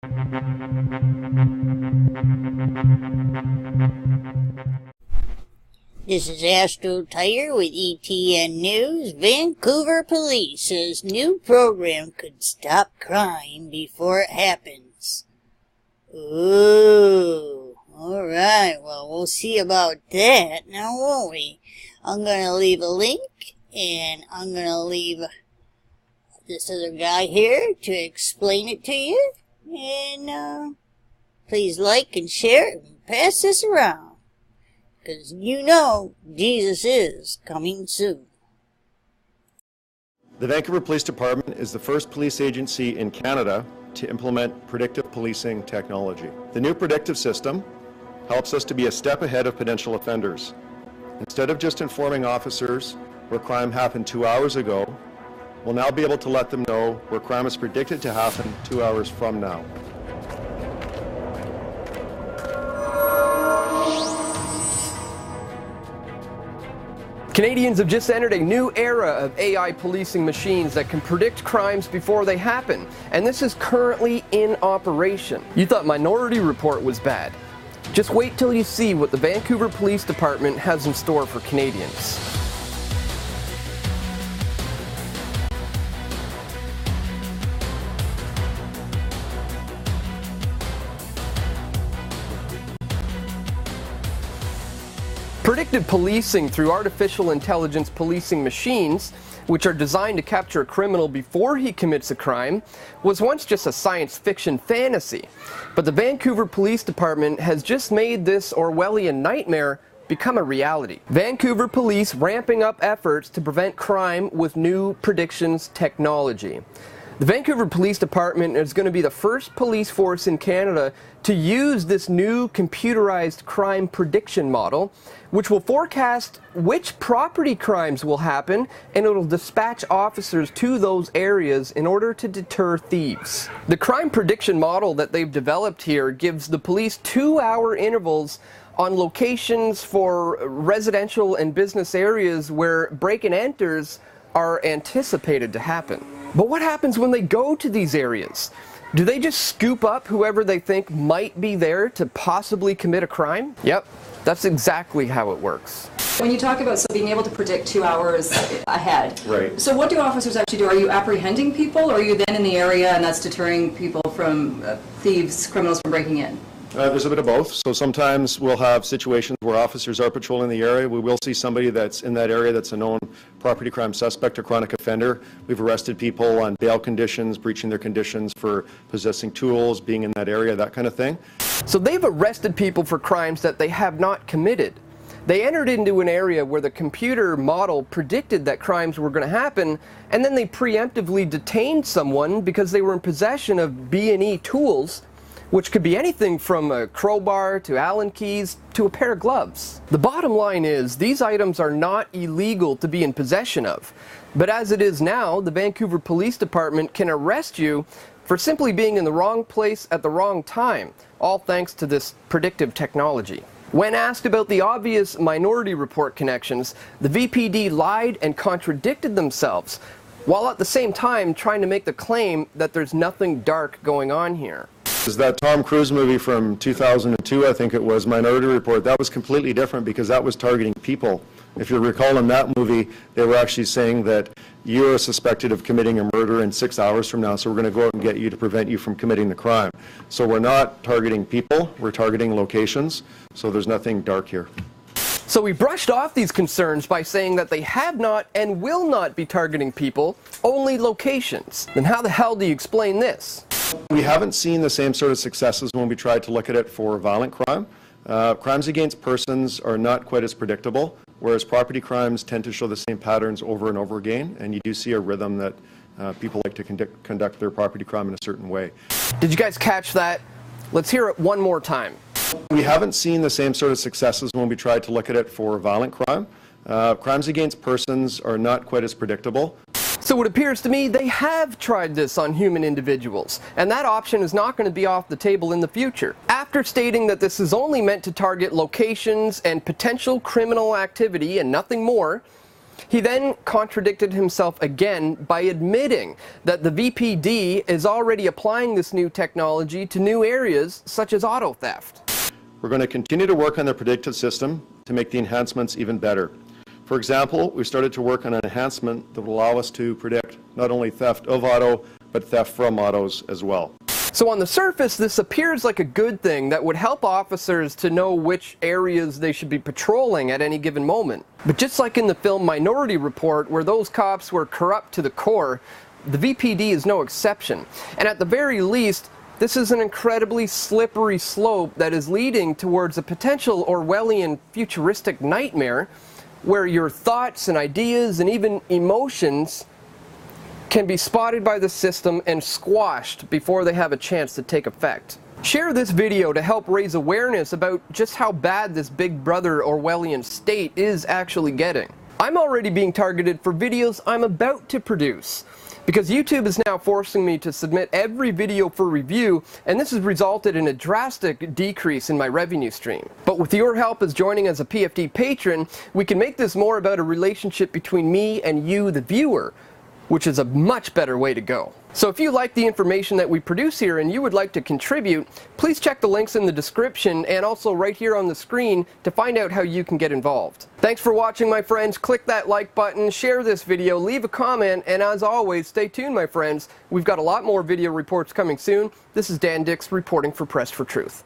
This is Astro Tire with ETN News. Vancouver Police says new program could stop crime before it happens. Ooh, alright, well, we'll see about that now, won't we? I'm gonna leave a link, and I'm gonna leave this other guy here to explain it to you. And, please like and share it and pass this around. Because you know Jesus is coming soon. The Vancouver Police Department is the first police agency in Canada to implement predictive policing technology. The new predictive system helps us to be a step ahead of potential offenders. Instead of just informing officers where crime happened 2 hours ago, we'll now be able to let them know where crime is predicted to happen 2 hours from now. Canadians have just entered a new era of AI policing machines that can predict crimes before they happen, and this is currently in operation. You thought Minority Report was bad. Just wait till you see what the Vancouver Police Department has in store for Canadians. Predictive policing through artificial intelligence policing machines, which are designed to capture a criminal before he commits a crime, was once just a science fiction fantasy. But the Vancouver Police Department has just made this Orwellian nightmare become a reality. Vancouver Police ramping up efforts to prevent crime with new predictions technology. The Vancouver Police Department is going to be the first police force in Canada to use this new computerized crime prediction model, which will forecast which property crimes will happen, and it will dispatch officers to those areas in order to deter thieves. The crime prediction model that they've developed here gives the police 2-hour intervals on locations for residential and business areas where break-and-enters are anticipated to happen. But what happens when they go to these areas? Do they just scoop up whoever they think might be there to possibly commit a crime? Yep, that's exactly how it works. When you talk about being able to predict 2 hours ahead, Right. So what do officers actually do? Are you apprehending people, or are you then in the area and that's deterring people from thieves, criminals from breaking in? There's a bit of both. So sometimes we'll have situations where officers are patrolling the area. We will see somebody that's in that area that's a known property crime suspect or chronic offender. We've arrested people on bail conditions, breaching their conditions for possessing tools, being in that area, that kind of thing. So they've arrested people for crimes that they have not committed. They entered into an area where the computer model predicted that crimes were going to happen, and then they preemptively detained someone because they were in possession of B&E tools, which could be anything from a crowbar to Allen keys to a pair of gloves. The bottom line is, these items are not illegal to be in possession of. But as it is now, the Vancouver Police Department can arrest you for simply being in the wrong place at the wrong time, all thanks to this predictive technology. When asked about the obvious Minority Report connections, the VPD lied and contradicted themselves, while at the same time trying to make the claim that there's nothing dark going on here. That Tom Cruise movie from 2002, I think it was, Minority Report, that was completely different because that was targeting people. If you recall in that movie, they were actually saying that you are suspected of committing a murder in 6 hours from now, so we're going to go out and get you to prevent you from committing the crime. So we're not targeting people, we're targeting locations, so there's nothing dark here. So we brushed off these concerns by saying that they have not and will not be targeting people, only locations. Then how the hell do you explain this? We haven't seen the same sort of successes when we tried to look at it for violent crime. Crimes against persons are not quite as predictable, whereas property crimes tend to show the same patterns over and over again, and you do see a rhythm that people like to conduct their property crime in a certain way. Did you guys catch that? Let's hear it one more time. We haven't seen the same sort of successes when we tried to look at it for violent crime. Crimes against persons are not quite as predictable. So it appears to me they have tried this on human individuals, and that option is not going to be off the table in the future. After stating that this is only meant to target locations and potential criminal activity and nothing more, He then contradicted himself again by admitting that the VPD is already applying this new technology to new areas such as auto theft. We're going to continue to work on the predictive system to make the enhancements even better. For example, we started to work on an enhancement that will allow us to predict not only theft of auto, but theft from autos as well. So on the surface, this appears like a good thing that would help officers to know which areas they should be patrolling at any given moment. But just like in the film Minority Report, where those cops were corrupt to the core, the VPD is no exception. And at the very least, this is an incredibly slippery slope that is leading towards a potential Orwellian futuristic nightmare where your thoughts and ideas and even emotions can be spotted by the system and squashed before they have a chance to take effect. Share this video to help raise awareness about just how bad this Big Brother Orwellian state is actually getting. I'm already being targeted for videos I'm about to produce, because YouTube is now forcing me to submit every video for review, and this has resulted in a drastic decrease in my revenue stream. But with your help as joining as a PFD patron, we can make this more about a relationship between me and you, the viewer, which is a much better way to go. So if you like the information that we produce here and you would like to contribute, please check the links in the description and also right here on the screen to find out how you can get involved. Thanks for watching, my friends. Click that like button, share this video, leave a comment, and as always, stay tuned, my friends. We've got a lot more video reports coming soon. This is Dan Dix reporting for Press for Truth.